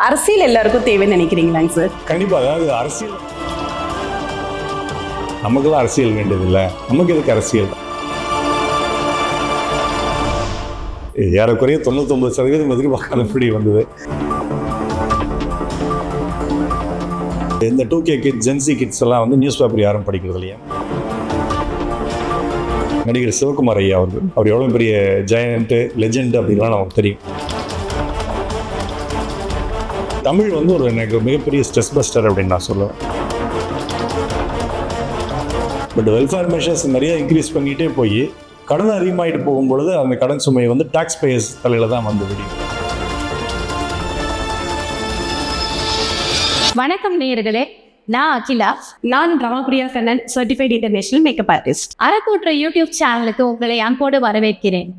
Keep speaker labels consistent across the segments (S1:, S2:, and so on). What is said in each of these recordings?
S1: அரசியல் எல்லாருக்கும் தேவைன்னு நினைக்கிறீங்களாங்க சார்?
S2: கண்டிப்பாக. அதாவது அரசியல் நமக்கெல்லாம் அரசியல் வேண்டியதில்லை, நமக்கு எதுக்கு அரசியல்? ஏறக்குறைய 99% எதிர்பார்க்காதபடி வந்தது. இந்த 2K கிட்ஸ், ஜென்சி கிட்ஸ் எல்லாம் வந்து நியூஸ் பேப்பர் யாரும் படிக்கிறது இல்லையா? நடிகர் சிவகுமார் ஐயா அவர் எவ்வளோ பெரிய ஜெயண்ட், லெஜெண்ட் அப்படின்லாம் நமக்கு தெரியும். தமிழ் வந்து ஒரு எனக்கு மிகப்பெரிய ஸ்ட்ரெஸ் பஸ்டர் அப்படின்னு நான் சொல்லுவேன். பட் வெல்ஃபேர் மெஷர்ஸ் நிறைய இன்க்ரீஸ் பண்ணிகிட்டே போய் கடன் அதிகமாகிட்டு போகும்பொழுது அந்த கடன் சுமையை வந்து டாக்ஸ் பேயர்ஸ் தலையில் தான் வந்து விடியும்.
S3: வணக்கம் நேயர்களே, நான் அகிலா.
S1: நான் Ramapriya Kannan, certified international makeup artist.
S3: அறக்கூற்ற யூடியூப் சேனலுக்கு உங்களை அன்போடு வரவேற்கிறேன்.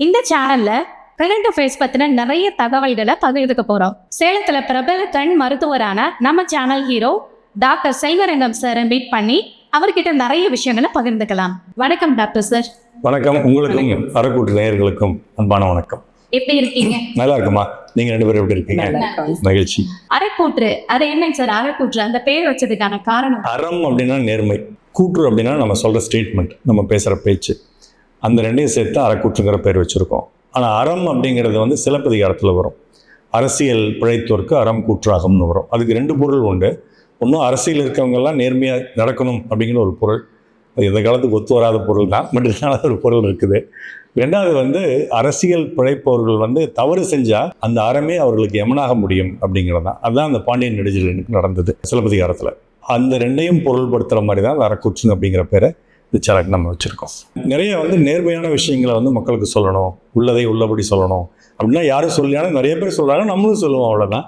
S3: இந்த சேனல்ல கரண்ட் அஃபேர்ஸ் பத்தின நிறைய தகவல்களை பகிர்ந்துக்க போறோம். சேலத்துல பிரபல கண் மருத்துவரான நம்ம சேனல் ஹீரோ டாக்டர் செல்வரங்கம் சாரை மீட் பண்ணி அவர்கிட்ட நிறைய விஷயங்களை பகிர்ந்துக்கலாம். வணக்கம் டாக்டர் சார்.
S2: வணக்கம். உங்களுக்கும் அறக்கூற்று நேயர்களுக்கும் அன்பான வணக்கம்.
S3: எப்படி இருக்கீங்க?
S2: நல்லா இருக்குமா? நீங்க ரெண்டு பேரும் எப்படி இருக்கீங்க? மகிழ்ச்சி.
S3: அறக்கூற்று அது என்னங்க சார்? அறக்கூற்று அந்த பேர் வச்சதுக்கான காரணம்?
S2: அறம் அப்படின்னா நேர்மை, கூற்று அப்படின்னா நம்ம சொல்ற ஸ்டேட்மெண்ட், நம்ம பேசுற பேச்சு, அந்த ரெண்டையும் சேர்த்து அறக்கூற்றுங்கிற பேர் வச்சிருக்கோம். ஆனால் அறம் அப்படிங்கிறது வந்து சிலப்பதிகாரத்தில் வரும். அரசியல் பிழைத்தோருக்கு அறம் கூற்றாகும்னு வரும். அதுக்கு ரெண்டு பொருள் உண்டு. ஒன்றும் அரசியல் இருக்கவங்கெல்லாம் நேர்மையாக நடக்கணும் அப்படிங்கிற ஒரு பொருள், அது எந்த காலத்துக்கு ஒத்து வராத பொருள் தான், பட் இதனால ஒரு பொருள் இருக்குது. ரெண்டாவது வந்து அரசியல் பிழைப்பவர்கள் வந்து தவறு செஞ்சால் அந்த அறமே அவர்களுக்கு எமனாக முடியும் அப்படிங்கிறது தான். அதுதான் அந்த பாண்டியன் நெடுஞ்செழியனுக்கு நடந்தது சிலப்பதிகாரத்தில். அந்த ரெண்டையும் பொருள்படுத்துகிற மாதிரி தான் அந்த அறக்கூற்று அப்படிங்கிற பேரை இந்த சேனலுக்கு நம்ம வச்சுருக்கோம். நிறைய வந்து நேர்மையான விஷயங்களை வந்து மக்களுக்கு சொல்லணும், உள்ளதை உள்ளபடி சொல்லணும் அப்படின்னா யாரும் சொல்லியாலும் நிறைய பேர் சொல்கிறாங்க, நம்மளும் சொல்லுவோம், அவ்வளோதான்.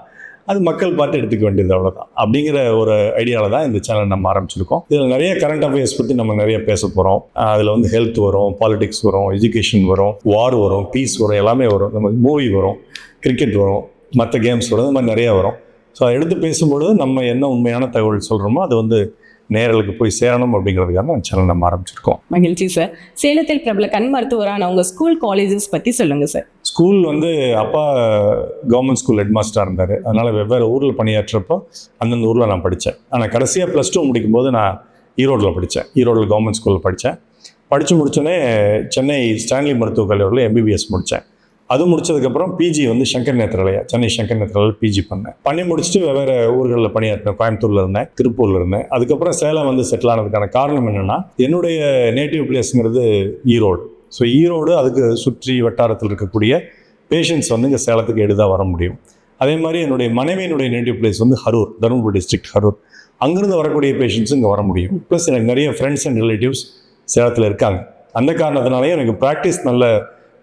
S2: அது மக்கள் பார்த்து எடுத்துக்க வேண்டியது, அவ்வளோதான். அப்படிங்கிற ஒரு ஐடியாவில் தான் இந்த சேனல் நம்ம ஆரம்பிச்சிருக்கோம். இதில் நிறைய கரண்ட் அஃபேர்ஸ் பற்றி நம்ம நிறைய பேச போகிறோம். அதில் வந்து ஹெல்த் வரும், பாலிடிக்ஸ் வரும், எஜுகேஷன் வரும், வார் வரும், பீஸ் வரும், எல்லாமே வரும். நம்ம மூவி வரும், கிரிக்கெட் வரும், மற்ற கேம்ஸ் வரும், இந்த மாதிரி நிறையா வரும். ஸோ அதை எடுத்து பேசும்பொழுது நம்ம என்ன உண்மையான தகவல் சொல்கிறோமோ அது வந்து நேரலுக்கு போய் சேரணும் அப்படிங்கிறதுக்காக அந்த சேனல் நம்ம ஆரம்பிச்சிருக்கோம்.
S1: மகிழ்ச்சி சார். சேலத்தில் பிரபல கண் மருத்துவரான உங்கள் ஸ்கூல், காலேஜஸ் பற்றி சொல்லுங்கள் சார்.
S2: ஸ்கூல் வந்து அப்பா கவர்மெண்ட் ஸ்கூல் ஹெட் மாஸ்டராக இருந்தார். அதனால் வெவ்வேறு ஊரில் பணியாற்றப்போ அந்தந்த ஊரில் நான் படித்தேன். ஆனால் கடைசியாக +2 முடிக்கும்போது நான் ஈரோட்டில் படித்தேன். ஈரோட்டில் கவர்மெண்ட் ஸ்கூலில் படித்து முடித்தோடனே சென்னை ஸ்டான்லி மருத்துவக் கல்லூரியில் MBBS முடித்தேன். அது முடிச்சதுக்கப்புறம் பிஜி வந்து சங்கர் நேத்ராலயா, சென்னை சங்கர் நேத்ராலயா பிஜி பண்ணி முடிச்சுட்டு வெவ்வேறு ஊர்களில் பணியாற்றினேன். கோயம்புத்தூரில் இருந்தேன், திருப்பூரில் இருந்தேன். அதுக்கப்புறம் சேலம் வந்து செட்டில் ஆனதுக்கான காரணம் என்னென்னா, என்னுடைய நேட்டிவ் பிளேஸுங்கிறது ஈரோடு. ஸோ ஈரோடு அதுக்கு சுற்றி வட்டாரத்தில் இருக்கக்கூடிய பேஷண்ட்ஸ் வந்து இங்கே சேலத்துக்கு எளிதாக வர முடியும். அதே மாதிரி என்னுடைய மனைவியினுடைய நேட்டிவ் பிளேஸ் வந்து ஹரூர், தருமபுரி டிஸ்ட்ரிக்ட் ஹரூர். அங்கேருந்து வரக்கூடிய பேஷண்ட்ஸும் இங்கே வர முடியும். ப்ளஸ் எனக்கு நிறைய ஃப்ரெண்ட்ஸ் அண்ட் ரிலேட்டிவ்ஸ் சேலத்தில் இருக்காங்க. அந்த காரணத்தினாலேயே எனக்கு ப்ராக்டிஸ் நல்ல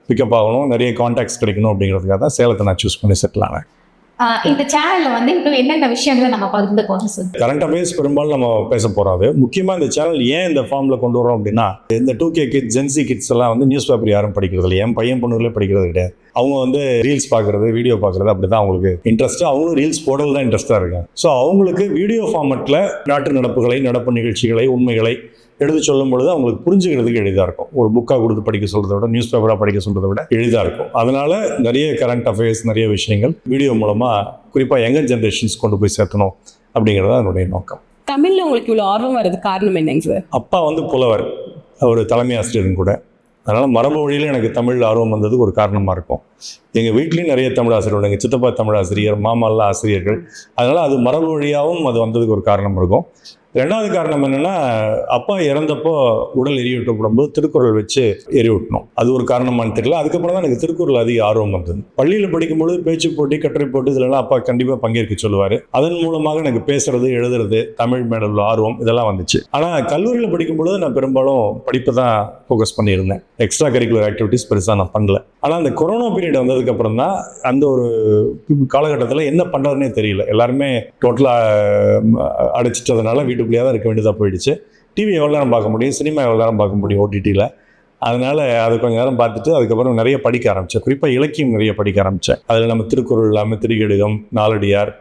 S2: பிக்கப் ஆகணும், நிறைய கான்டாக்ட்ஸ் கிடைக்கணும் அப்படிங்கிறதுக்காக தான் சேலத்தை நான் சூஸ் பண்ணி செட்டில் ஆனேன்.
S3: இந்த சேனல்ல வந்து இப்போ என்னென்ன விஷயங்களை நம்ம பகிர்ந்து போகிறோம் சார்?
S2: கரண்ட் அஃபேர்ஸ் பெரும்பாலும் நம்ம பேச போகிறோம். முக்கியமாக இந்த சேனல் ஏன் இந்த ஃபார்மில் கொண்டு வரோம் அப்படின்னா, இந்த 2K கிட்ஸ், ஜென்சி கிட்ஸ் எல்லாம் வந்து நியூஸ் பேப்பர் யாரும் படிக்கிறது இல்லை. என் பையன் பொண்ணுகளே படிக்கிறது கிடையாது. அவங்க வந்து ரீல்ஸ் பார்க்குறது, வீடியோ பார்க்குறது அப்படி தான் அவங்களுக்கு இன்ட்ரெஸ்ட்டு. அவங்களும் ரீல்ஸ் போடுறது தான் இன்ட்ரெஸ்ட்டாக இருக்காங்க. ஸோ அவங்களுக்கு வீடியோ ஃபார்மெட்டில் நாட்டு நடப்புகளை, நடப்பு நிகழ்ச்சிகளை, உண்மைகளை எடுத்து சொல்லும் பொழுது அவங்களுக்கு புரிஞ்சுக்கிறதுக்கு எளிதாக இருக்கும். ஒரு புக்காக கொடுத்து படிக்க சொல்கிறத விட, நியூஸ் பேப்பராக படிக்க சொல்கிறத விட எளிதாக இருக்கும். அதனால் நிறைய கரண்ட் அஃபேர்ஸ், நிறைய விஷயங்கள் வீடியோ மூலமாக குறிப்பாக யங்கர் ஜென்ரேஷன்ஸ் கொண்டு போய் சேர்த்தணும் அப்படிங்கிறது தான் என்னுடைய நோக்கம்.
S1: தமிழில் உங்களுக்கு இவ்வளோ ஆர்வம் வர்றதுக்கு காரணம் என்னங்க சார்?
S2: அப்பா வந்து புலவர், அவர் தலைமை ஆசிரியரும் கூட. அதனால் மரபு வழியில் எனக்கு தமிழ் ஆர்வம் வந்ததுக்கு ஒரு காரணமாக இருக்கும். எங்கள் வீட்லேயும் நிறைய தமிழ் ஆசிரியர், எங்கள் சித்தப்பா தமிழ் ஆசிரியர், மாமாலாம் ஆசிரியர்கள். அதனால் அது மரபு வழியாகவும் அது வந்ததுக்கு ஒரு காரணம் இருக்கும். ரெண்டாவது காரணம் என்னென்னா, அப்பா இறந்தப்போ உடல் எரியூட்டப்படும்போது திருக்குறள் வச்சு எரியூட்டணும். அது ஒரு காரணமானு தெரியல. அதுக்கப்புறம் தான் எனக்கு திருக்குறள் அதிக ஆர்வம் வந்தது. பள்ளியில் படிக்கும்போது பேச்சு போட்டி, கட்டுரை போட்டி இதெல்லாம் அப்பா கண்டிப்பாக பங்கேற்க சொல்லுவார். அதன் மூலமாக எனக்கு பேசுறது, எழுதுறது, தமிழ் மேல உள்ள ஆர்வம் இதெல்லாம் வந்துச்சு. ஆனால் கல்லூரியில் படிக்கும்பொழுது நான் பெரும்பாலும் படிப்பை தான் ஃபோக்கஸ் பண்ணியிருந்தேன். எக்ஸ்ட்ரா கரிக்குலர் ஆக்டிவிட்டிஸ் பெருசாக நான் பண்ணல. ஆனால் அந்த கொரோனா பீரியட் வந்ததுக்கப்புறம் தான் அந்த ஒரு காலகட்டத்தில் என்ன பண்ணுறதுனே தெரியல. எல்லாருமே டோட்டலாக அடைச்சிட்டதுனால வீட்டுக்குள்ளேயே தான் இருக்க வேண்டியதாக போயிடுச்சு. டிவி எவ்வளோ நேரம் பார்க்க முடியும், சினிமா எவ்வளோ நேரம் பார்க்க முடியும் OTTயில். அதனால் அது கொஞ்சம் நேரம் பார்த்துட்டு அதுக்கப்புறம் நிறைய படிக்க ஆரம்பித்தேன். குறிப்பாக இலக்கியம் நிறைய படிக்க ஆரம்பித்தேன். அதில் நம்ம திருக்குறள் இல்லாமல் திரிகடுகம், நாலடியார்,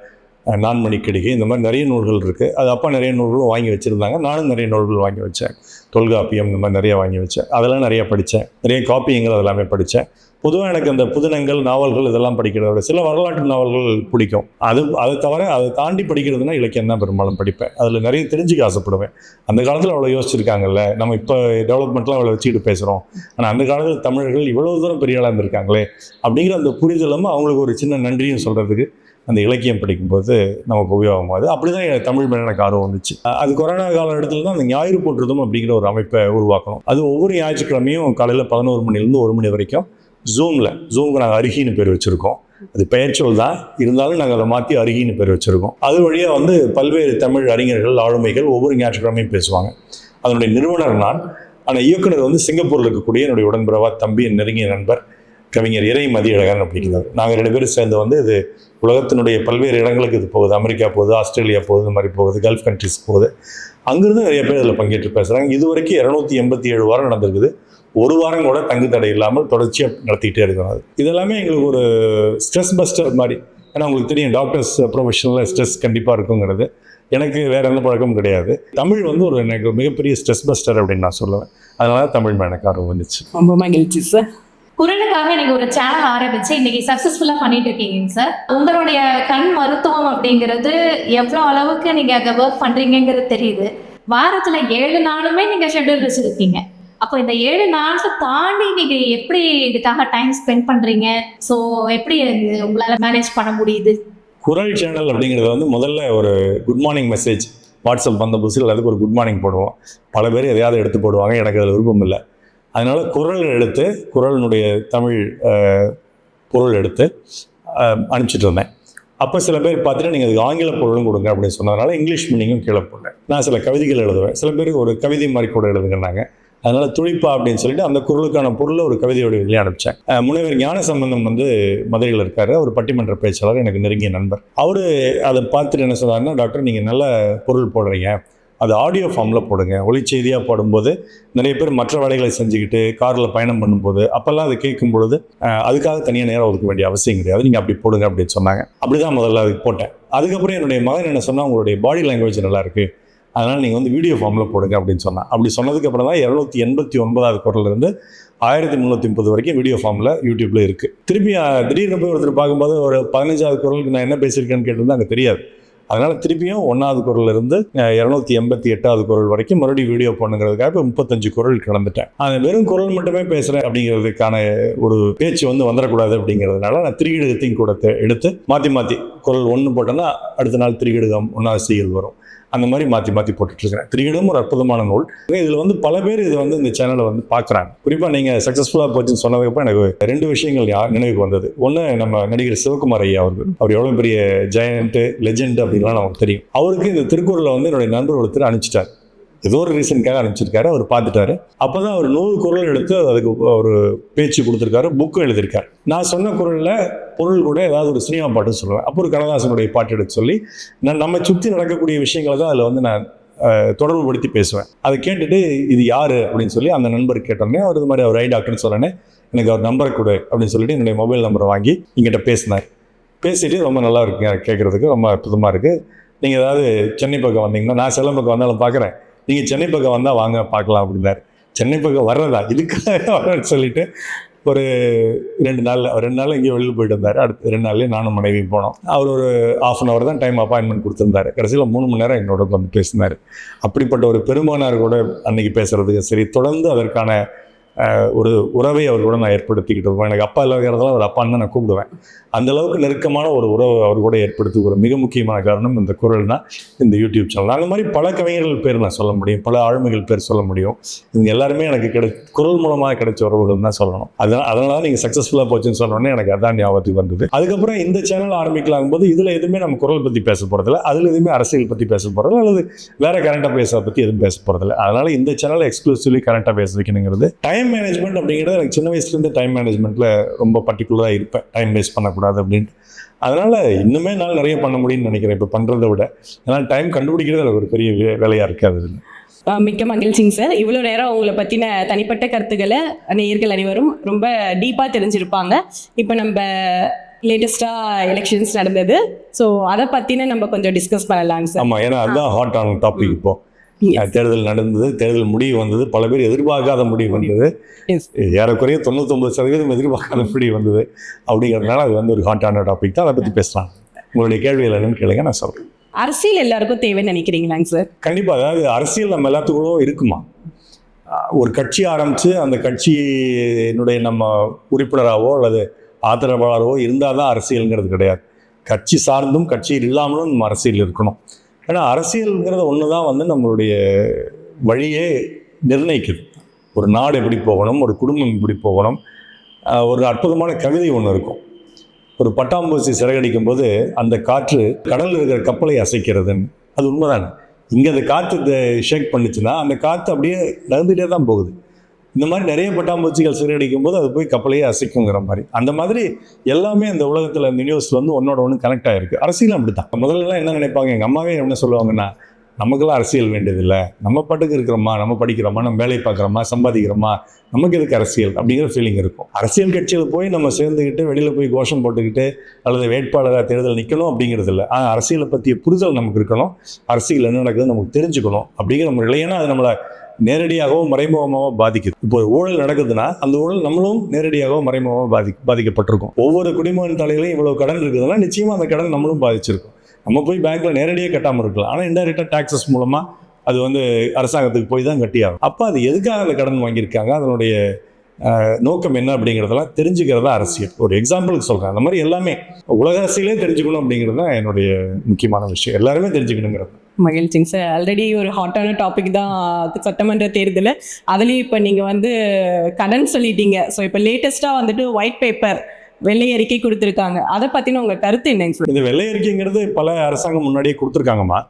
S2: நான்மணிக்கடிகை, இந்த மாதிரி நிறைய நூல்கள் இருக்குது. அது அப்பா நிறைய நூல்களும் வாங்கி வச்சுருந்தாங்க. நானும் நிறைய நூல்கள் வாங்கி வச்சேன். தொல்காப்பியம் இந்த மாதிரி நிறைய வாங்கி வச்சேன். அதெல்லாம் நிறைய படித்தேன். நிறைய காப்பியங்கள் அதெல்லாமே படித்தேன். பொதுவாக எனக்கு அந்த புதினங்கள் நாவல்கள் இதெல்லாம் படிக்கிறத விட சில வரலாற்று நாவல்கள் பிடிக்கும். அதை தவிர அதை தாண்டி படிக்கிறதுனா இலக்கியம் தான் பெரும்பாலும் படிப்பேன். அதில் நிறைய தெரிஞ்சுக்க ஆசைப்படுவேன். அந்த காலத்தில் அவ்வளோ யோசிச்சிருக்காங்கல்ல, நம்ம இப்போ டெவலப்மெண்ட்லாம் அவ்வளோ வச்சுக்கிட்டு பேசுகிறோம், ஆனால் அந்த காலத்தில் தமிழர்கள் இவ்வளோ தூரம் பெரிய ஆளாக இருந்திருக்காங்களே அப்படிங்கிற அந்த புரிதலும் அவங்களுக்கு ஒரு சின்ன நன்றியும் சொல்கிறதுக்கு அந்த இலக்கியம் படிக்கும்போது நமக்கு உபயோகமாகுது. அப்படி தான் தமிழ் மேலே எனக்கு ஆர்வம் வந்துச்சு. அது கொரோனா காலகட்டத்தில் தான் அந்த ஞாயிறு போற்றுதும் அப்படிங்கிற ஒரு அமைப்பை உருவாக்கணும். அது ஒவ்வொரு ஞாயிற்றுக்கிழமையும் காலையில் 11 மணிலேருந்து 1 மணி வரைக்கும் ஜூமுக்கு நாங்கள் அருகின்னு பேர் வச்சுருக்கோம். அது பெயர்ச்சொல் தான், இருந்தாலும் நாங்கள் அதை மாற்றி அருகின்னு பேர் வச்சுருக்கோம். அது வழியாக வந்து பல்வேறு தமிழ் அறிஞர்கள் ஆளுமைகள் ஒவ்வொரு ஞாயிற்றுக்கிழமையும் பேசுவாங்க. அதனுடைய நிறுவனர் நான். ஆனால் இயக்குனர் வந்து சிங்கப்பூரில் இருக்கக்கூடிய என்னுடைய உடன்பிறவா தம்பி, என் நெருங்கிய நண்பர் கவிஞர் இறை மதியழகன் அப்படிங்கிறார். நாங்கள் 2 பேரும் சேர்ந்து வந்து இது உலகத்தினுடைய பல்வேறு இடங்களுக்கு இது போகுது. அமெரிக்கா போகுது, ஆஸ்திரேலியா போகுது, இந்த மாதிரி போகுது, கல்ஃப் கண்ட்ரிஸ் போகுது. அங்கிருந்து நிறைய பேர் இதில் பங்கேற்று பேசுகிறாங்க. இது வரைக்கும் 287 வாரம் நடந்திருக்குது. ஒரு வாரம் கூட தங்கு தடை இல்லாமல் தொடர்ச்சியாக நடத்திக்கிட்டே இருக்கிறோம். அது இதெல்லாமே எங்களுக்கு ஒரு ஸ்ட்ரெஸ் பஸ்டர் மாதிரி. ஏன்னா உங்களுக்கு தெரியும், டாக்டர்ஸ் ப்ரொஃபஷனில் ஸ்ட்ரெஸ் கண்டிப்பாக இருக்குங்கிறது. எனக்கு வேறு எந்த பழக்கமும் கிடையாது. தமிழ் வந்து ஒரு எனக்கு மிகப்பெரிய ஸ்ட்ரெஸ் பஸ்டர் அப்படின்னு நான் சொல்லுவேன். அதனால தமிழ் மேலே எனக்கு ஆர்வம் வந்துச்சு.
S1: ரொம்ப மகிழ்ச்சி சார்.
S3: குரலுக்காக நீங்க ஒரு சேனல் ஆரம்பிச்சு இன்னைக்கு சக்சஸ்ஃபுல்லா பண்ணிட்டு இருக்கீங்க சார். உங்களுடைய கண் மருத்துவம் அப்படிங்கிறது எவ்வளவு அளவுக்கு நீங்க அங்க ஒர்க் பண்றீங்கிறது தெரியுது. வாரத்துல 7 நாளுமே நீங்க ஷெட்யூல் வச்சிருக்கீங்க. அப்போ இந்த 7 நாளை தாண்டி நீங்க எப்படி இதுக்காக டைம் ஸ்பெண்ட் பண்றீங்க? ஸோ எப்படி உங்களால மேனேஜ் பண்ண முடியுது?
S2: குரல் சேனல் அப்படிங்கிறது வந்து முதல்ல ஒரு குட் மார்னிங் மெசேஜ் வாட்ஸ்அப் வந்த புதுசில் அதுக்கு ஒரு குட் மார்னிங் போடுவோம். பல பேர் எதையாவது எடுத்து போடுவாங்க, எனக்கு அதில் விருப்பம் இல்லை. அதனால் குரல் எடுத்து குரலினுடைய தமிழ் பொருள் எடுத்து அனுப்பிச்சிட்டு இருந்தேன். அப்போ சில பேர் பார்த்துட்டு நீங்கள் அதுக்கு ஆங்கில பொருளும் கொடுங்க அப்படின்னு சொன்னதுனால இங்கிலீஷ் மீனிங்கும் கீழே போட்டேன். நான் சில கவிதைகள் எழுதுவேன். சில பேருக்கு ஒரு கவிதை மாதிரி கூட எழுதுங்கன்னாங்க. அதனால் துளிப்பா அப்படின்னு சொல்லிட்டு அந்த குரலுக்கான பொருளை ஒரு கவிதையோட வெளியே அனுப்பிச்சேன். முனைவர் ஞானசம்பந்தம் வந்து மதுரையில் இருக்காரு. அவர் பட்டிமன்ற பேச்சாளர், எனக்கு நெருங்கிய நண்பர். அவர் அதை பார்த்துட்டு என்ன சொன்னார்னா, டாக்டர் நீங்கள் நல்ல பொருள் போடுறீங்க, அது ஆடியோ ஃபார்மில் போடுங்க. ஒலி செய்தியாக போடும்போது நிறைய பேர் மற்ற வேலைகளை செஞ்சுக்கிட்டு காரில் பயணம் பண்ணும்போது அப்போல்லாம் அதை கேட்கும் பொழுது அதுக்காக தனியாக நேரம் ஒதுக்க வேண்டிய அவசியம் கிடையாது, நீங்கள் அப்படி போடுங்க அப்படின்னு சொன்னாங்க. அப்படி தான் முதல்ல அதுக்கு போட்டேன். அதுக்கப்புறம் என்னுடைய மகன் என்ன சொன்னால், உங்களுடைய பாடி லாங்குவேஜ் நல்லா இருக்குது, அதனால் நீங்கள் வந்து வீடியோ ஃபார்மில் போடுங்க அப்படின்னு சொன்னான். அப்படி சொன்னதுக்கப்புறம் தான் 289வது குரல்லேருந்து 1330 வரைக்கும் வீடியோ ஃபார்மில் யூடியூப்பில் இருக்குது. திருப்பி திடீர்னு போய் ஒருத்தர் பார்க்கும்போது ஒரு 15வது குரலுக்கு நான் என்ன பேசியிருக்கேன்னு கேட்டிருந்தா அங்கே தெரியாது. அதனால் திருப்பியும் 1வது குரலிருந்து 288வது குரல் வரைக்கும் மறுபடியும் வீடியோ பண்ணுங்கிறதுக்காக இப்போ 35 குரல் கலந்துட்டேன். அந்த வெறும் குரல் மட்டுமே பேசுகிறேன் அப்படிங்கிறதுக்கான ஒரு பேச்சு வந்து வந்துடக்கூடாது அப்படிங்கிறதுனால நான் திரிகிடுகத்தையும் கூட எடுத்து மாற்றி குரல் 1 போட்டேன்னா அடுத்த நாள் திரிகிடுகம் 1வது செய்யுள் வரும். அந்த மாதிரி மாற்றி போட்டுட்ருக்கிறேன். திரிகிடும் ஒரு அற்புதமான நூல். இதில் வந்து பல பேர் இது வந்து இந்த சேனலை வந்து பார்க்குறாங்க. குறிப்பாக நீங்கள் சக்ஸஸ்ஃபுல்லாக போச்சுன்னு சொன்னதுக்கப்புறம் எனக்கு 2 விஷயங்கள் நினைவுக்கு வந்தது. ஒன்று, நம்ம நடிகர் சிவகுமார் ஐயா அவர் எவ்வளோ பெரிய ஜெயண்ட்டு, லெஜெண்ட் அப்படின்லாம் நமக்கு தெரியும். அவருக்கு இந்த திருக்குறளை வந்து என்னுடைய நண்பர் ஒருத்தர் அனுப்பிச்சிட்டார். ஏதோ ஒரு ரீசனுக்காக அனுப்பிச்சிருக்காரு. அவர் பார்த்துட்டாரு. அப்போ தான் அவர் 100 குரல் எடுத்து அதுக்கு ஒரு பேச்சு கொடுத்துருக்காரு, புக்கும் எழுதியிருக்காரு. நான் சொன்ன குரலில் பொருள் கூட ஏதாவது ஒரு சினிமா பாட்டு சொல்லுவேன். அப்போ ஒரு கண்ணதாசனுடைய பாட்டு எடுத்து சொல்லி நம்ம சுற்றி நடக்கக்கூடிய விஷயங்களை தான் அதில் வந்து நான் தொடர்பு படுத்தி பேசுவேன். அதை கேட்டுட்டு இது யார் அப்படின்னு சொல்லி அந்த நண்பர் கேட்டோன்னே அவர் இது மாதிரி அவர் ஐ டாக்டர்னு சொன்னேன்னே எனக்கு அவர் நம்பரை கொடு அப்படின்னு சொல்லிட்டு என்னுடைய மொபைல் நம்பரை வாங்கி என்கிட்ட பேசினார். பேசிட்டு ரொம்ப நல்லா இருக்குங்க, கேட்குறதுக்கு ரொம்ப அற்புதமாக இருக்குது, நீங்கள் ஏதாவது சென்னை பக்கம் வந்தீங்கன்னா, நான் சேலம் பக்கம் வந்தாலும் பார்க்குறேன், நீங்கள் சென்னை பக்கம் வந்தால் வாங்க பார்க்கலாம் அப்படின்னாரு. சென்னை பக்கம் வர்றதா, இதுக்காக வரேன்னு சொல்லிட்டு ஒரு 2 நாள் எங்கேயோ வெளியில் போயிட்டு வந்தார். அடுத்த 2 நாள்லேயே நானும் மனைவியும் போனோம். அவர் ஒரு 1/2 hour தான் டைம் அப்பாயின்மெண்ட் கொடுத்துருந்தாரு. கடைசியில் 3 மணி நேரம் என்னோட வந்து பேசினார். அப்படிப்பட்ட ஒரு பெருமானார் கூட அன்னைக்கு பேசுறதுக்கு சரி, தொடர்ந்து அதற்கான ஒரு உறவை அவர் கூட நான் ஏற்படுத்திக்கிட்டு இருக்கோம். எனக்கு அப்பா இல்லாததால் அவர் அப்பான்னு தான் நான் கூப்பிடுவேன். அந்த அளவுக்கு நெருக்கமான ஒரு உறவை அவர் கூட ஏற்படுத்துகிற மிக முக்கியமான காரணம் இந்த குரல் தான், இந்த யூடியூப் சேனல். அந்த மாதிரி பல கவிஞர்கள் பேர் நான் சொல்ல முடியும், பல ஆளுமைகள் பேர் சொல்ல முடியும். இவங்க எல்லாருமே எனக்கு குரல் மூலமாக கிடைச்ச உறவுகள் தான் சொல்லணும். அதனால தான் நீங்கள் சக்ஸஸ்ஃபுல்லாக போச்சுன்னு சொன்னோன்னே எனக்கு அதான் ஞாபகத்துக்கு வந்தது. அதுக்கப்புறம் இந்த சேனல் ஆரம்பிக்கலாம் போது இதில் எதுவுமே நம்ம குரல் பற்றி பேச போகிறதில்ல, அதில் எதுவுமே அரசியல் பற்றி பேச போகிறதில்ல, அல்லது வேற கரண்டாக பேசுறதை பற்றி எதுவும் பேச போகிறதில்ல. அதனால் இந்த சேனலை எக்ஸ்க்ளூசிவ்லி கரண்டாக பேச வைக்கணுங்கிறது. டைம் மேனேஜ்மெண்ட் அப்படிங்கிறது எனக்கு சின்ன வயசுலேருந்து டைம் மேனேஜ்மெண்ட்டில் ரொம்ப பர்டிகுலராக இருப்பேன். டைம் வேஸ்ட் பண்ணக்கூடாது அப்படின்ட்டு. அதனால் இன்னுமே என்னால் நிறைய பண்ண முடியும்னு நினைக்கிறேன் இப்போ பண்ணுறதை விட. அதனால் டைம் கண்டுபிடிக்கிறது ஒரு பெரிய வேலையாக இருக்காது.
S1: மிக்க மகிழ்ச்சிங்க சார். இவ்வளோ நேரம் உங்களை பற்றின தனிப்பட்ட கருத்துக்களை நேயர்கள் அனைவரும் ரொம்ப டீப்பாக தெரிஞ்சிருப்பாங்க. இப்போ நம்ம லேட்டஸ்ட்டாக எலெக்ஷன்ஸ் நடந்தது, ஸோ அதை பற்றின நம்ம கொஞ்சம் டிஸ்கஸ் பண்ணலாங்க சார்.
S2: ஆமாம், ஏன்னா அதுதான் ஹாட் ஆன டாபிக். இப்போ தேர்தல் நடந்தது, தேர்தல் முடிவு வந்தது, பல பேர் எதிர்பார்க்காத முடிவு வந்தது,
S1: Yes.
S2: ஏறக்குறைய 99% எதிர்பார்க்காத முடிவு வந்தது. அப்படிங்கிறதுனால அது வந்து ஒரு ஹாட்டான டாபிக் தான். அதை பற்றி பேசலாம். உங்களுடைய கேள்விகள் என்னன்னு கேளுங்க, நான் சொல்கிறேன்.
S1: அரசியல் எல்லாருக்கும் தேவைன்னு நினைக்கிறீங்களாங்க சார்?
S2: கண்டிப்பாக. அதாவது அரசியல் நம்ம எல்லாத்துக்கும் இருக்குமா? ஒரு கட்சி ஆரம்பித்து அந்த கட்சியினுடைய நம்ம உறுப்பினராகவோ அல்லது ஆதரவாளரோ இருந்தால் தான் அரசியலுங்கிறது கிடையாது. கட்சி சார்ந்தும் கட்சி இல்லாமலும் நம்ம அரசியல் இருக்கணும். ஏன்னா அரசியலுங்கிறது ஒன்று தான் வந்து நம்மளுடைய வழியே நிர்ணயிக்குது. ஒரு நாடு எப்படி போகணும், ஒரு குடும்பம் எப்படி போகணும். ஒரு அற்புதமான கவிதை ஒன்று இருக்கும். ஒரு பட்டாம்பூச்சி சிறகடிக்கும் போது அந்த காற்று கடலில் இருக்கிற கப்பலை அசைக்கிறதுன்னு. அது உண்மைதானே. இங்கே அந்த காற்று ஷேக் பண்ணுச்சுன்னா அந்த காற்று அப்படியே நகர்ந்துகிட்டே தான் போகுது. இந்த மாதிரி நிறைய பட்டாம்பூச்சிகள் சிறகடிக்கும் போது அது போய் கப்பலையே அசைக்குங்கிற மாதிரி. அந்த மாதிரி எல்லாமே அந்த உலகத்தில் இந்த நியூஸில் வந்து ஒன்னோட ஒன்று கனெக்ட் ஆகிருக்கு. அரசியலும் அப்படி தான். முதல்லலாம் என்ன நினைப்பாங்க, எங்கள் அம்மாவே என்ன சொல்லுவாங்கன்னா, நமக்கெல்லாம் அரசியல் வேண்டியதில்லை, நம்ம பாட்டுக்கு இருக்கிறோமா, நம்ம படிக்கிறோமா, நம்ம வேலை பார்க்குறோமா, சம்பாதிக்கிறோமா, நமக்கு எதுக்கு அரசியல் அப்படிங்கிற ஃபீலிங் இருக்கும். அரசியல் கட்சியில் போய் நம்ம சேர்ந்துக்கிட்டு வெளியில் போய் கோஷம் போட்டுக்கிட்டு அல்லது வேட்பாளராக தேர்தல் நிற்கணும் அப்படிங்கிறது இல்லை. ஆனால் அரசியலை பற்றிய புரிதல் நமக்கு இருக்கணும். அரசியல் என்ன நடக்குது நமக்கு தெரிஞ்சுக்கணும் அப்படிங்கிற நம்ம இல்லைன்னா அது நம்மளை நேரடியாகவோ மறைமுகமாகவோ பாதிக்குது. இப்போ ஒரு ஊழல் நடக்குதுன்னா அந்த ஊழல் நம்மளும் நேரடியாகவோ மறைமுகமாக பாதிக்கப்பட்டிருக்கும். ஒவ்வொரு குடிமகன் தலையிலையும் இவ்வளோ கடன் இருக்குதுன்னா நிச்சயமாக அந்த கடன் நம்மளும் பாதிச்சிருக்கும். நம்ம போய் பேங்க்கில் நேரடியாக கட்டாமல் இருக்கலாம், ஆனால் இன்டைரக்டாக டாக்ஸஸ் மூலமாக அது வந்து அரசாங்கத்துக்கு போய் தான் கட்டியாகும். அப்போ அது எதுக்காக அந்த கடன் வாங்கியிருக்காங்க, அதனுடைய நோக்கம் என்ன அப்படிங்கிறதெல்லாம் தெரிஞ்சுக்கிறதா அரசியல். ஒரு எக்ஸாம்பிளுக்கு சொல்கிறேன். அந்த மாதிரி எல்லாமே உலக அரசியலே தெரிஞ்சுக்கணும் அப்படிங்கிறது தான் என்னுடைய முக்கியமான விஷயம். எல்லாருமே தெரிஞ்சுக்கணுங்கிறது.
S1: மகிழ்ச்சிங்க சார். ஆல்ரெடி ஒரு ஹாட்டான டாபிக் தான் சட்டமன்ற தேர்தல். அதுலேயும் இப்போ நீங்கள் வந்து கடன் சொல்லிட்டீங்க. ஸோ இப்போ லேட்டஸ்ட்டாக வந்துட்டு ஒயிட் பேப்பர் வெள்ளை அறிக்கை கொடுத்துருக்காங்க. அதை பற்றின உங்கள் கருத்து என்னங்க சார்?
S2: இந்த வெள்ளை அறிக்கைங்கிறது பல அரசாங்கம் முன்னாடியே கொடுத்துருக்காங்கம்மா.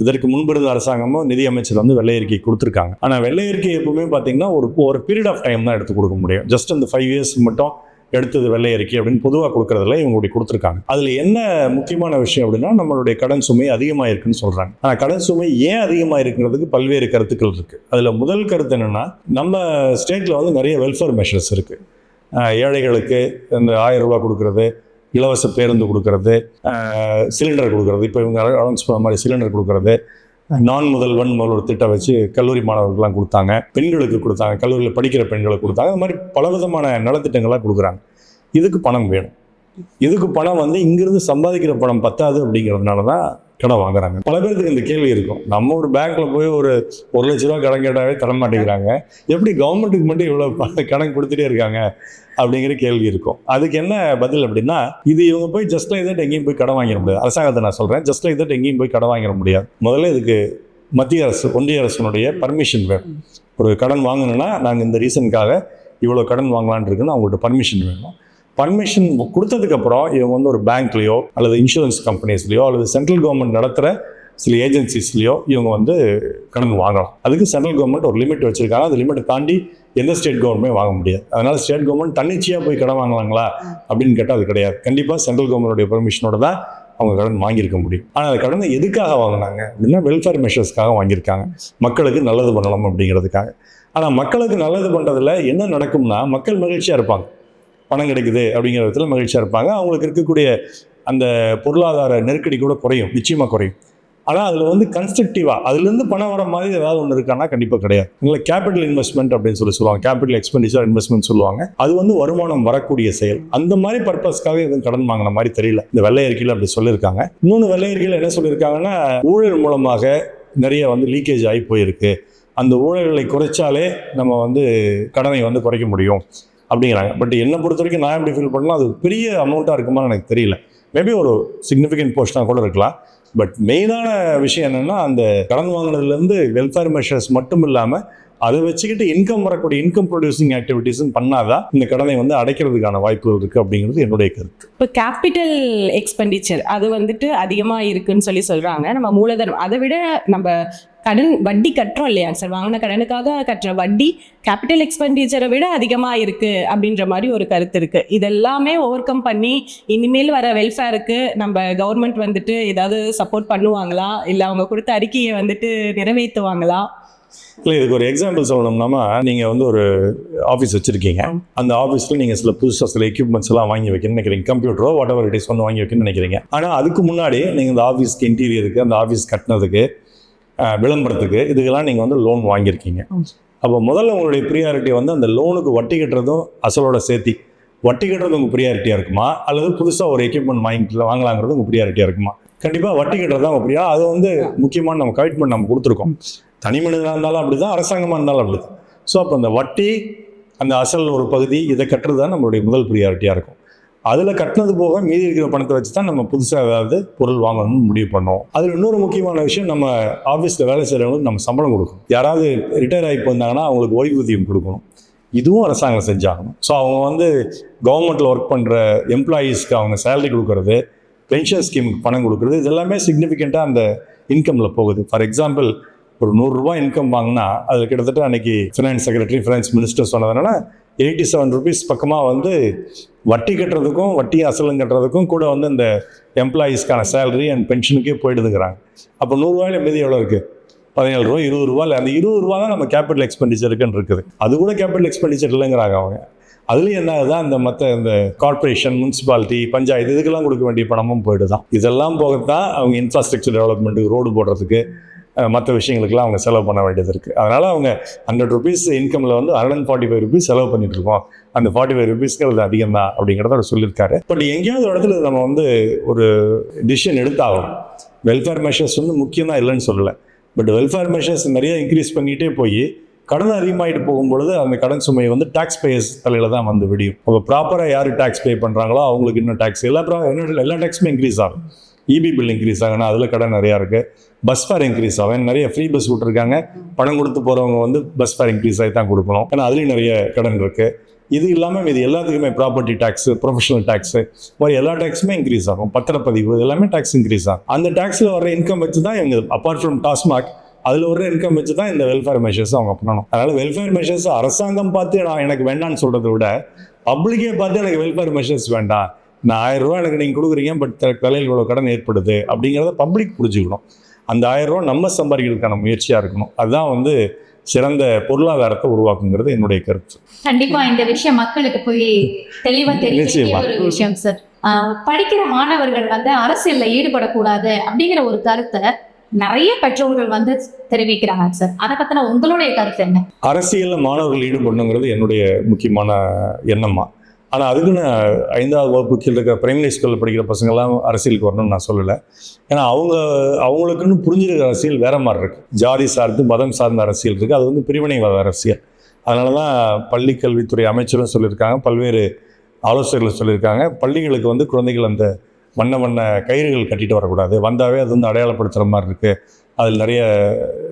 S2: இதற்கு முன்பு இருந்த அரசாங்கமும் நிதி அமைச்சர் வந்து வெள்ளை அறிக்கை கொடுத்துருக்காங்க. ஆனால் வெள்ளை அறிக்கை எப்பவுமே பார்த்தீங்கன்னா ஒரு பீரியட் ஆஃப் டைம் தான் எடுத்து கொடுக்க முடியும். ஜஸ்ட் அந்த 5 years மட்டும் எடுத்தது வெள்ளை அறிக்கை அப்படின்னு பொதுவாக கொடுக்கறதில்ல, இவங்க இப்படி கொடுத்துருக்காங்க. அதில் என்ன முக்கியமான விஷயம் அப்படின்னா, நம்மளுடைய கடன் சுமை அதிகமாக இருக்குன்னு சொல்கிறாங்க. ஆனால் கடன் சுமை ஏன் அதிகமாக இருக்குங்கிறதுக்கு பல்வேறு கருத்துக்கள் இருக்குது. அதில் முதல் கருத்து என்னென்னா, நம்ம ஸ்டேட்டில் வந்து நிறைய வெல்ஃபேர் மெஷர்ஸ் இருக்குது. ஏழைகளுக்கு இந்த 1000 ரூபா கொடுக்கறது, இலவச பேருந்து கொடுக்கறது, சிலிண்டர் கொடுக்கறது, இப்போ இவங்க அனௌன்ஸ் பண்ண மாதிரி சிலிண்டர் கொடுக்கறது, நான் முதல்வன் ஒரு திட்டம் வச்சு கல்லூரி மாணவர்கள்லாம் கொடுத்தாங்க, பெண்களுக்கு கொடுத்தாங்க, கல்லூரியில் படிக்கிற பெண்களுக்கு கொடுத்தாங்க. அது மாதிரி பலவிதமான நலத்திட்டங்கள்லாம் கொடுக்குறாங்க. இதுக்கு பணம் வேணும். இதுக்கு பணம் வந்து இங்கிருந்து சம்பாதிக்கிற பணம் பத்தாது அப்படிங்கிறதுனால தான் கடன் வாங்குறாங்க. பல பேருக்கு இந்த கேள்வி இருக்கும், நம்ம ஒரு பேங்க்ல போய் ஒரு 1 லட்ச ரூபா கடன் கேட்டாவே தர மாட்டேங்கிறாங்க, எப்படி கவர்மெண்ட்டுக்கு மட்டும் இவ்வளோ கடன் கொடுத்துட்டே இருக்காங்க அப்படிங்கிற கேள்வி இருக்கும். அதுக்கு என்ன பதில் அப்படின்னா, இது இவங்க போய் ஜஸ்ட் லைக் தட் எங்கேயும் போய் கடன் வாங்கிட முடியாது. அரசாங்கத்தை நான் சொல்கிறேன், ஜஸ்ட் லைக் தட் எங்கேயும் போய் கடன் வாங்கிட முடியாது. முதல்ல இதுக்கு மத்திய அரசு, ஒன்றிய அரசினுடைய பர்மிஷன் வேணும். ஒரு கடன் வாங்கணும்னா நாங்கள் இந்த ரீசனுக்காக இவ்வளோ கடன் வாங்கலான் இருக்குன்னு அவங்கள்ட்ட பர்மிஷன் வேணும். பர்மிஷன் கொடுத்ததுக்கப்புறம் இவங்க வந்து ஒரு பேங்க்லேயோ அல்லது இன்சூரன்ஸ் கம்பெனிஸ்லையோ அல்லது சென்ட்ரல் கவர்மெண்ட் நடத்துகிற சில ஏஜென்சிஸ்லையோ இவங்க வந்து கடன் வாங்கலாம். அதுக்கு சென்ட்ரல் கவர்மெண்ட் ஒரு லிமிட் வச்சுருக்காங்க. அந்த லிமிட்டை தாண்டி எந்த ஸ்டேட் கவர்மெண்ட்மே வாங்க முடியாது. அதனால் ஸ்டேட் கவர்மெண்ட் தன்னிச்சையாக போய் கடன் வாங்கலாங்களா அப்படின்னு கேட்டால் அது கிடையாது. கண்டிப்பாக சென்ட்ரல் கவர்மெண்ட்டுடைய பெர்மிஷனோட தான் அவங்க கடன் வாங்கியிருக்க முடியும். ஆனால் அந்த கடனை எதுக்காக வாங்கினாங்க அப்படின்னா, வெல்ஃபேர் மெஷர்ஸ்க்காக வாங்கியிருக்காங்க, மக்களுக்கு நல்லது பண்ணலாம் அப்படிங்கிறதுக்காக. ஆனால் மக்களுக்கு நல்லது பண்ணுறதுல என்ன நடக்கும்னா, மக்கள் மகிழ்ச்சியாக இருப்பாங்க, பணம் கிடைக்குது அப்படிங்கிற விதத்தில் மகிழ்ச்சியாக இருப்பாங்க. அவங்களுக்கு இருக்கக்கூடிய அந்த பொருளாதார நெருக்கடி கூட குறையும், நிச்சயமாக குறையும். ஆனால் அதில் வந்து கன்ஸ்ட்ரக்டிவாக அதுலேருந்து பணம் வர மாதிரி ஏதாவது ஒன்று இருக்கான்னா கண்டிப்பாக கிடையாது. இல்லை கேபிட்டல் இன்வெஸ்ட்மெண்ட் அப்படின்னு சொல்லுவாங்க, கேபிட்டல் எக்ஸ்பெண்டிச்சர் இன்வெஸ்ட்மெண்ட் சொல்லுவாங்க. அது வந்து வருமானம் வரக்கூடிய செயல். அந்த மாதிரி பர்பஸ்க்காக எதுவும் கடன் வாங்கின மாதிரி தெரியல. இந்த வெள்ளை அறிக்கையில் அப்படி சொல்லியிருக்காங்க. இன்னொன்று வெள்ளை அறிக்கையில் என்ன சொல்லியிருக்காங்கன்னா, ஊழல் மூலமாக நிறைய வந்து லீக்கேஜ் ஆகி போயிருக்கு, அந்த ஊழல்களை குறைச்சாலே நம்ம வந்து கடனை வந்து குறைக்க முடியும் அப்படிங்கிறாங்க. பட் என்னை பொறுத்த வரைக்கும் நான் எப்படி ஃபீல் பண்ணலாம், அது பெரிய அமௌண்ட்டாக இருக்குமான்னு எனக்கு தெரியல. மேபி ஒரு சிக்னிஃபிகன்ட் போர்ஷனாக கூட இருக்கலாம். பட் மெயினான விஷயம் என்னென்னா, அந்த கடன் வாங்கினதுலேருந்து வெல்ஃபேர் மெஷர்ஸ் மட்டும் இல்லாமல் அதை வச்சுக்கிட்டு இன்கம் வரக்கூடிய இன்கம் ப்ரொடியூசிங் ஆக்டிவிட்டீஸ்ன்னு பண்ணாதான் இந்த கடனை வந்து அடைக்கிறதுக்கான வாய்ப்புகள் இருக்குது அப்படிங்கிறது என்னுடைய கருத்து.
S1: இப்போ கேபிட்டல் எக்ஸ்பெண்டிச்சர் அது வந்துட்டு அதிகமாக இருக்குன்னு சொல்கிறாங்க. நம்ம மூலதனம் அதை விட நம்ம கடன் வட்டி கட்டுறோம் இல்லையா சார், வாங்கின கடனுக்காக கட்டுற வட்டி கேபிட்டல் எக்ஸ்பெண்டிச்சரை விட அதிகமாக இருக்குது அப்படின்ற மாதிரி ஒரு கருத்து இருக்குது. இதெல்லாமே ஓவர் கம் பண்ணி இனிமேல் வர வெல்ஃபேருக்கு நம்ம கவர்மெண்ட் வந்துட்டு ஏதாவது சப்போர்ட் பண்ணுவாங்களா, இல்லை அவங்க கொடுத்த அறிக்கையை வந்துட்டு நிறைவேற்றுவாங்களா?
S2: இல்லை, இதுக்கு ஒரு எக்ஸாம்பிள் சொல்லணும்னா, நீங்கள் வந்து ஒரு ஆஃபீஸ் வச்சுருக்கீங்க. அந்த ஆஃபீஸில் நீங்கள் சில புதுசாக சில எக்யூப்மெண்ட்ஸ் எல்லாம் வாங்கி வைக்கணும்னு நினைக்கிறீங்க, கம்ப்யூட்டரோ வாட் எவர் இட் இஸ் ஒன்று வாங்கி வைக்கணும்னு நினைக்கிறீங்க. ஆனால் அதுக்கு முன்னாடி நீங்கள் இந்த ஆஃபீஸ்க்கு இன்டீரியருக்கு, அந்த ஆஃபீஸ் கட்டினதுக்கு விளம்பரத்துக்கு, இதுக்கெல்லாம் நீங்கள் வந்து லோன் வாங்கியிருக்கீங்க. அப்போ முதல்ல உங்களுடைய ப்ரியாரிட்டி வந்து அந்த லோனுக்கு வட்டி கட்டுறதும் அசலோட சேர்த்தி வட்டி கட்டுறது உங்கள் ப்ரியாரிட்டியாக இருக்குமா, அல்லது புதுசாக ஒரு எக்யூப்மெண்ட் வாங்கலாங்கிறது உங்கள் ப்ரியாரிட்டியாக இருக்குமா? கண்டிப்பாக வட்டி கட்டுறது தான் உங்கள் அது வந்து முக்கியமான நம்ம கமிட்மெண்ட் நம்ம கொடுத்துருக்கோம். தனி மனிதனாக இருந்தாலும் அப்படி தான், அரசாங்கமாக இருந்தாலும் அப்படி தான். ஸோ அப்போ அந்த வட்டி, அந்த அசல் ஒரு பகுதி, இதை கட்டுறது தான் நம்மளுடைய முதல் ப்ரியாரிட்டியாக இருக்கும். அதில் கட்டினது போக மீதி இருக்கிற பணத்தை வச்சு தான் நம்ம புதுசாக ஏதாவது பொருள் வாங்கணும்னு முடிவு பண்ணுவோம். அதில் இன்னொரு முக்கியமான விஷயம், நம்ம ஆஃபீஸில் வேலை செய்கிறவங்களுக்கு நம்ம சம்பளம் கொடுக்கணும். யாராவது ரிட்டையர் ஆகி போயிருந்தாங்கன்னா அவங்களுக்கு ஓய்வூதியம் கொடுக்கணும். இதுவும் அரசாங்கம் செஞ்சாகணும். ஸோ அவங்க வந்து கவர்மெண்ட்டில் ஒர்க் பண்ணுற எம்ப்ளாயீஸ்க்கு அவங்க சேலரி கொடுக்கறது, பென்ஷன் ஸ்கீமுக்கு பணம் கொடுக்குறது, இது எல்லாமே சிக்னிஃபிகண்ட்டாக அந்த இன்கமில் போகுது. ஃபார் எக்ஸாம்பிள், ஒரு 100 ரூபா இன்கம் வாங்கினா அது கிட்டத்தட்ட அன்றைக்கி ஃபினான்ஸ் செக்ரட்டரி, ஃபினான்ஸ் மினிஸ்டர் சொன்னதுனால 87 ருபீஸ் பக்கமாக வந்து வட்டி கட்டுறதுக்கும் வட்டி அசலும் கட்டுறதுக்கும் கூட வந்து இந்த எம்ப்ளாயீஸ்க்கான சேலரி அண்ட் பென்ஷனுக்கே போயிடுதுங்கிறாங்க. அப்போ 100 ரூபாயில் மீதி எவ்வளோ இருக்குது? 17 ரூபா, 20 ரூபா. இல்லை, அந்த 20 ரூபா தான் நம்ம கேபிட்டல் எக்ஸ்பெண்டிச்சருக்குன்னு இருக்குது. அது கூட கேபிட்டல் எக்ஸ்பெண்டிச்சர் இல்லைங்கிறாங்க அவங்க. அதுலேயும் என்ன ஆகுதான், இந்த மற்ற இந்த கார்பரேஷன், முனிசிபாலிட்டி, பஞ்சாயத்து, இதுக்கெல்லாம் கொடுக்க வேண்டிய பணமும் போயிடுதான். இதெல்லாம் போகத்தான் அவங்க இன்ஃப்ராஸ்ட்ரக்சர் டெவலப்மெண்ட்டுக்கு, ரோடு போடுறதுக்கு, மற்ற விஷயங்களுக்குலாம் அவங்க செலவு பண்ண வேண்டியது இருக்குது. அதனால் அவங்க 100 ருபீஸ் இன்கமில் வந்து 145 ருபீஸ் செலவு பண்ணிட்டு இருக்கோம். அந்த 45 ருபீஸ்க்கு அது அதிகம் தான் அப்படிங்கிறத அவர் சொல்லியிருக்காரு. பட் எங்கேயாவது ஒரு இடத்துல நம்ம வந்து ஒரு டிசிஷன் எடுத்தாகும். வெல்ஃபேர் மெஷர்ஸ் வந்து முக்கியம் தான், இல்லைன்னு சொல்லலை. பட் வெல்ஃபேர் மெஷர்ஸ் நிறைய இன்க்ரீஸ் பண்ணிகிட்டே போய் கடன் அதிகமாகிட்டு போகும்பொழுது அந்த கடன் சுமை வந்து டாக்ஸ் பேயர்ஸ் தலையில் தான் வந்து விடியும். அப்போ ப்ராப்பராக யார் டாக்ஸ் பே பண்ணுறாங்களோ அவங்களுக்கு இன்னும் டாக்ஸ், எல்லா டாக்ஸுமே இன்க்ரீஸ் ஆகும். இபி பில் இன்க்ரீஸ் ஆகுனா அதில் கடன் நிறையா இருக்குது. பஸ் ஃபேர் இன்க்ரீஸ் ஆகும். நிறைய ஃப்ரீ பஸ் விட்டுருக்காங்க. பணம் கொடுத்து போகிறவங்க வந்து பஸ் ஃபேர் இன்க்ரீஸ் ஆகி தான் கொடுக்கணும். ஏன்னா அதுலேயும் நிறைய கடன் இருக்குது. இது இல்லாமல் இது எல்லாத்துக்குமே ப்ராப்பர்ட்டி டேக்ஸு, ப்ரொஃபஷனல் டேக்ஸு, மாதிரி எல்லா டேக்ஸுமே இன்க்ரீஸ் ஆகும். பத்திரப்பதிவு, இது எல்லாமே டேக்ஸ் இன்க்ரீஸ் ஆகும். அந்த டேக்ஸில் வர இன்கம் வச்சு தான் எங்கள் அப்பார்ட் ஃப்ரம் டாஸ்மாக் அதில் ஒரு இன்கம் வச்சு தான் இந்த வெல்ஃபேர் மெஷர்ஸ் அவங்க பண்ணணும். அதனால் வெல்ஃபேர் மெஷர்ஸ் அரசாங்கம் பார்த்து நான் எனக்கு வேண்டான்னு சொல்கிறத விட பப்ளிக்கே பார்த்து எனக்கு வெல்ஃபேர் மெஷர்ஸ் வேண்டாம், நான் 1000 ரூபா எனக்கு நீங்கள் கொடுக்குறீங்க, பட் தலையில் இவ்வளோ கடன் ஏற்படுது அப்படிங்கிறத பப்ளிக் புரிஞ்சுக்கணும். அந்த 1000 ரூபா நம்ம சம்பாதிக்கிறதுக்கான முயற்சியாக இருக்கணும். அதுதான் வந்து சிறந்த பொருளாதாரத்தை உருவாக்குங்கிறது என்னுடைய கருத்து.
S3: கண்டிப்பா இந்த விஷயம் மக்களுக்கு போய் தெளிவா தெரியும் ஒரு விஷயம் சார். படிக்கிற மாணவர்கள் வந்து அரசியல்ல ஈடுபடக்கூடாது அப்படிங்கிற ஒரு கருத்தை நிறைய பெற்றோர்கள் வந்து தெரிவிக்கிறாங்க சார். அதை பத்தின உங்களுடைய கருத்து என்ன?
S2: அரசியலில் மாணவர்கள் ஈடுபடணுங்கிறது என்னுடைய முக்கியமான எண்ணமா. ஆனால் அதுக்குன்னு 5வது வகுப்பு கீழே இருக்கிற பிரைமரி ஸ்கூலில் படிக்கிற பசங்கள்லாம் அரசியலுக்கு வரணும்னு நான் சொல்லலை. ஏன்னா அவங்களுக்குன்னு புரிஞ்சுக்கிற அரசியல் வேற மாதிரி இருக்குது. ஜாதி சார்ந்து, மதம் சார்ந்த அரசியல் இருக்குது. அது வந்து பிரிவினைவாத அரசியல். அதனால தான் பள்ளிக்கல்வித்துறை அமைச்சரும் சொல்லியிருக்காங்க, பல்வேறு ஆலோசகர்கள் சொல்லியிருக்காங்க, பள்ளிகளுக்கு வந்து குழந்தைகள் அந்த வண்ண வண்ண கயிறுகள் கட்டிட்டு வரக்கூடாது, வந்தாவே அது வந்து அடையாளப்படுத்துகிற மாதிரி இருக்குது, அதில் நிறைய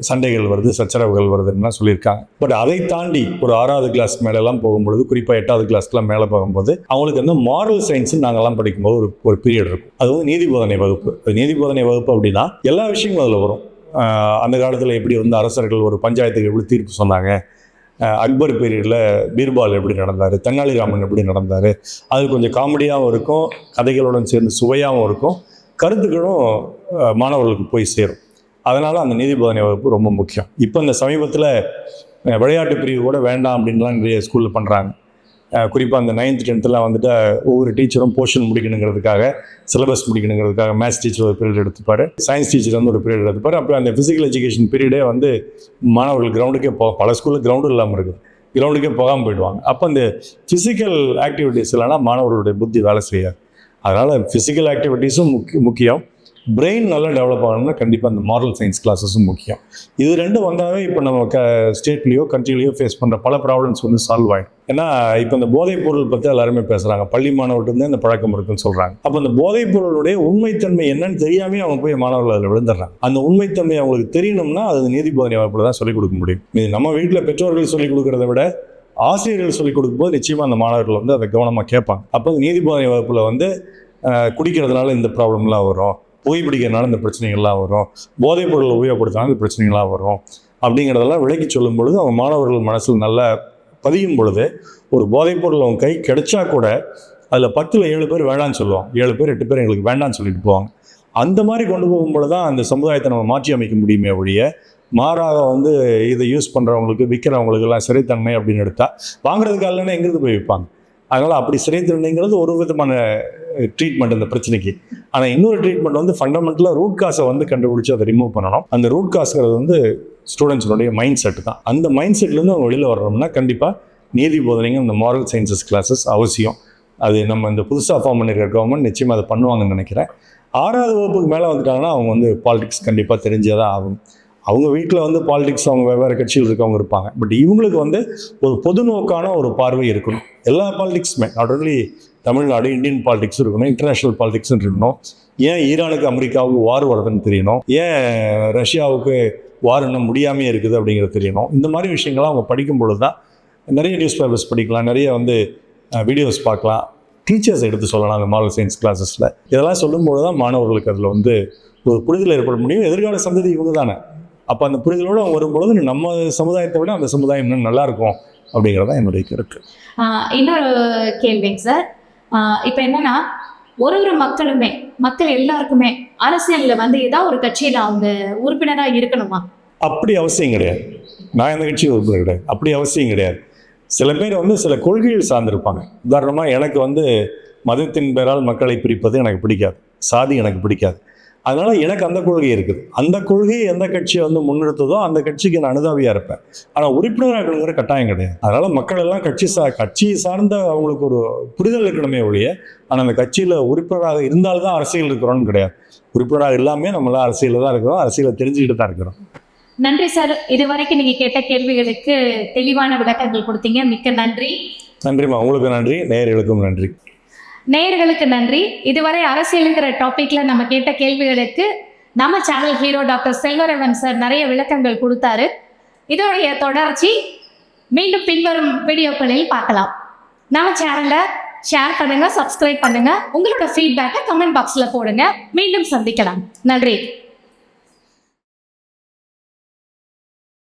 S2: சண்டைகள் வருது, சச்சரவுகள் வருதுன்னா சொல்லியிருக்காங்க. பட் அதை தாண்டி ஒரு 6வது கிளாஸ் மேலெல்லாம் போகும்பொழுது, குறிப்பாக 8வது கிளாஸ்க்குலாம் மேலே போகும்போது அவங்களுக்கு வந்து மாரல் சயின்ஸுன்னு நாங்கள்லாம் படிக்கும்போது ஒரு பீரியட் இருக்கும். அது வந்து நீதி போதனை வகுப்பு. அது நீதி போதனை வகுப்பு அப்படின்னா எல்லா விஷயங்களும் அதில் வரும். அந்த காலத்தில் எப்படி வந்து அரசர்கள் ஒரு பஞ்சாயத்துக்கு எப்படி தீர்ப்பு சொன்னாங்க, அக்பர் பீரியடில் பீர்பால் எப்படி நடந்தார், தெனாலிராமன் எப்படி நடந்தார், அது கொஞ்சம் காமெடியாகவும் இருக்கும், கதைகளுடன் சேர்ந்து சுவையாகவும் இருக்கும், கருத்துக்களும் மாணவர்களுக்கு போய் சேரும். அதனால் அந்த நீதி போதனை வகுப்பு ரொம்ப முக்கியம். இப்போ இந்த சமீபத்தில் விளையாட்டு பிரிவு கூட வேண்டாம் அப்படின்லாம் நிறைய ஸ்கூலில் பண்ணுறாங்க. குறிப்பாக அந்த 9th 10th வந்துட்டு ஒவ்வொரு டீச்சரும் போர்ஷன் முடிக்கணுங்கிறதுக்காக, சிலபஸ் முடிக்கணுங்கிறதுக்காக மேத்ஸ் டீச்சர் ஒரு பீரியட் எடுத்துப்பார், சயின்ஸ் டீச்சர் வந்து ஒரு பீரியட் எடுத்துப்பார். அப்புறம் அந்த ஃபிசிக்கல் எஜுகேஷன் பீரியடே வந்து மாணவர்கள் கிரவுண்டுக்கே பல ஸ்கூலில் கிரவுண்டு இல்லாமல் இருக்குது, கிரவுண்டுக்கே போகாமல் போயிடுவாங்க. அப்போ அந்த ஃபிசிக்கல் ஆக்டிவிட்டீஸ் இல்லைனா மாணவர்களுடைய புத்தி வேலை செய்யாது. அதனால் ஃபிசிக்கல் ஆக்டிவிட்டீஸும் முக்கியம். பிரெயின் நல்லா டெவலப் ஆகணும்னா கண்டிப்பாக அந்த மாரல் சயின்ஸ் கிளாஸஸும் முக்கியம். இது ரெண்டும் வந்தாவே இப்போ நம்ம ஸ்டேட்லேயோ கண்ட்ரிலேயோ ஃபேஸ் பண்ணுற பல ப்ராப்ளம்ஸ் வந்து சால்வ் ஆகிடும். ஏன்னா இப்போ இந்த போதைப் பொருள் பற்றி எல்லாருமே பேசுகிறாங்க, பள்ளி மாணவர்கிட்ட இந்த பழக்கம் இருக்குன்னு சொல்கிறாங்க. அப்போ அந்த போதைப் பொருளுடைய உண்மைத்தன்மை என்னன்னு தெரியாமே அவங்க போய் மாணவர்கள் அதில் விழுந்துடுறாங்க. அந்த உண்மைத்தன்மை அவங்களுக்கு தெரியணும்னா அது நீதி போதனை வகுப்பில் தான் சொல்லிக் கொடுக்க முடியும். இது நம்ம வீட்டில் பெற்றோர்கள் சொல்லிக் கொடுக்குறத விட ஆசிரியர்கள் சொல்லிக் கொடுக்கும்போது நிச்சயமாக அந்த மாணவர்கள் வந்து அதை கவனமாக கேட்பாங்க. அப்போ நீதி போதனை வகுப்பில் வந்து குடிக்கிறதுனால இந்த ப்ராப்ளம்லாம் வரும், புகைப்பிடிக்கிறதுனால இந்த பிரச்சனைகள்லாம் வரும், போதைப் பொருள் உபயோகப்படுத்தினால இந்த பிரச்சனைகள்லாம் வரும் அப்படிங்கிறதெல்லாம் விளக்கி சொல்லும் பொழுது அவங்க மாணவர்கள் மனசில் நல்லா பதியும் பொழுது ஒரு போதைப் பொருள் அவங்க கை கிடைச்சா கூட அதில் 10ல் 7 பேர் வேண்டான்னு சொல்லுவாங்க, 7 பேர் 8 பேர் எங்களுக்கு வேண்டான்னு சொல்லிட்டு போவாங்க. அந்த மாதிரி கொண்டு போகும்பொழுது தான் அந்த சமுதாயத்தை நம்ம மாற்றி அமைக்க முடியுமே ஒழிய மாறாக வந்து இதை யூஸ் பண்ணுறவங்களுக்கு, விற்கிறவங்களுக்கெல்லாம் சிறைத்தன்மை அப்படின்னு எடுத்தால் வாங்குறதுக்கு இல்லைன்னா எங்கேருந்து போய் விற்பாங்க? அதனால் அப்படி சிறை தண்டனைங்கிறது ஒரு விதமான ட்ரீட்மெண்ட் இந்த பிரச்சனைக்கு. ஆனால் இன்னொரு ட்ரீட்மெண்ட் வந்து ஃபண்டமெண்டலாக ரூட் காசை வந்து கண்டுபிடிச்சி அதை ரிமூவ் பண்ணணும். அந்த ரூட் காசுங்கிறது வந்து ஸ்டூடெண்ட்ஸுடைய மைண்ட் செட் தான். அந்த மைண்ட் செட்லேருந்து அவங்க வெளியில் வரணும்னா கண்டிப்பாக நீதி போதனைங்க இந்த மாரல் சயின்சஸ் கிளாஸஸ் அவசியம். அது நம்ம இந்த புதுசாக ஃபார்ம் பண்ணியிருக்கிற கவர்மெண்ட் நிச்சயமாக அதை பண்ணுவாங்கன்னு நினைக்கிறேன். 6வது வகுப்புக்கு மேலே வந்துட்டாங்கன்னா அவங்க வந்து பாலிடிக்ஸ் கண்டிப்பாக தெரிஞ்சே தான் ஆகும். அவங்க வீட்டில் வந்து பாலிடிக்ஸ் அவங்க வெவ்வேறு கட்சிகள் இருக்கவங்க இருப்பாங்க. பட் இவங்களுக்கு வந்து ஒரு பொது நோக்கான ஒரு பார்வை இருக்கணும். எல்லா பாலிடிக்ஸுமே, நாட் ஒன்லி தமிழ்நாடு, இந்தியன் பாலிடிக்ஸும் இருக்கணும், இன்டர்நேஷ்னல் பாலிடிக்ஸும் இருக்கணும். ஏன் ஈரானுக்கு அமெரிக்காவுக்கு வார் வருதுன்னு தெரியணும், ஏன் ரஷ்யாவுக்கு வார் இன்னும் முடியாமே இருக்குது அப்படிங்கிறது தெரியணும். இந்த மாதிரி விஷயங்கள்லாம் அவங்க படிக்கும் பொழுது தான் நிறைய நியூஸ் பேப்பர்ஸ் படிக்கலாம், நிறைய வந்து வீடியோஸ் பார்க்கலாம், டீச்சர்ஸ் எடுத்து சொல்லலாம் அந்த மாரல் சயின்ஸ் கிளாஸஸில். இதெல்லாம் சொல்லும்போது தான் மாணவர்களுக்கு அதில் வந்து ஒரு புரிதல் ஏற்பட முடியும். எதிர்கால சந்ததி இவங்க தானே. அப்போ அந்த புரிதலோடு அவங்க வரும்பொழுது நம்ம சமுதாயத்தை விட அந்த சமுதாயம் இன்னும் நல்லா இருக்கும் அப்படிங்கிறது தான் என்னுடைய கருத்து.
S3: இன்னொரு கேள்விங்க சார், இப்போ என்னன்னா ஒரு மக்கள் எல்லாருக்குமே அரசியலில் வந்து ஏதாவது ஒரு கட்சியில் அவங்க உறுப்பினராக இருக்கணுமா?
S2: அப்படி அவசியம் கிடையாது. நான் எந்த கட்சியும் உறுப்பினர் கிடையாது. அப்படி அவசியம் கிடையாது. சில பேர் வந்து சில கொள்கைகள் சார்ந்திருப்பாங்க. உதாரணமாக எனக்கு வந்து மதத்தின் பேரால் மக்களை பிரிப்பது எனக்கு பிடிக்காது, சாதி எனக்கு பிடிக்காது. அதனால் எனக்கு அந்த கொள்கை இருக்குது. அந்த கொள்கையை எந்த கட்சியை வந்து முன்னிறுத்ததோ அந்த கட்சிக்கு நான் அனுதாபியாக இருப்பேன். ஆனால் உறுப்பினராக இருக்கணுங்கிற கட்டாயம் கிடையாது. அதனால் மக்கள் எல்லாம் கட்சி சார்ந்த அவங்களுக்கு ஒரு புரிதல் இருக்கணுமே ஒழிய, ஆனால் அந்த கட்சியில் உறுப்பினராக இருந்தால்தான் அரசியல் இருக்கிறோன்னு கிடையாது. உறுப்பினராக இல்லாமல் நம்மளாம் அரசியலில் தான் இருக்கிறோம், அரசியலை தெரிஞ்சுக்கிட்டு தான் இருக்கிறோம்.
S3: நன்றி சார். இதுவரைக்கும் நீங்கள் கேட்ட கேள்விகளுக்கு தெளிவான விளக்கங்கள் கொடுத்தீங்க. மிக்க நன்றி.
S2: நன்றிம்மா. உங்களுக்கு நன்றி, நேயர்களுக்கும் நன்றி.
S3: நேயர்களுக்கு நன்றி. இதுவரை அரசியலுங்கிற டாபிக்ல நம்ம கேட்ட கேள்விகளுக்கு நம்ம channel hero doctor Selvaraghavan sir நிறைய விளக்கங்கள் கொடுத்தாரு. இதோடைய தொடர்ச்சி மீண்டும் பின்வரும் வீடியோக்களில் பார்க்கலாம். நம்ம சேனலை ஷேர் பண்ணுங்க, சப்ஸ்கிரைப் பண்ணுங்க, உங்களோட ஃபீட்பேக்கை கமெண்ட் பாக்ஸில் போடுங்க. மீண்டும் சந்திக்கலாம். நன்றி.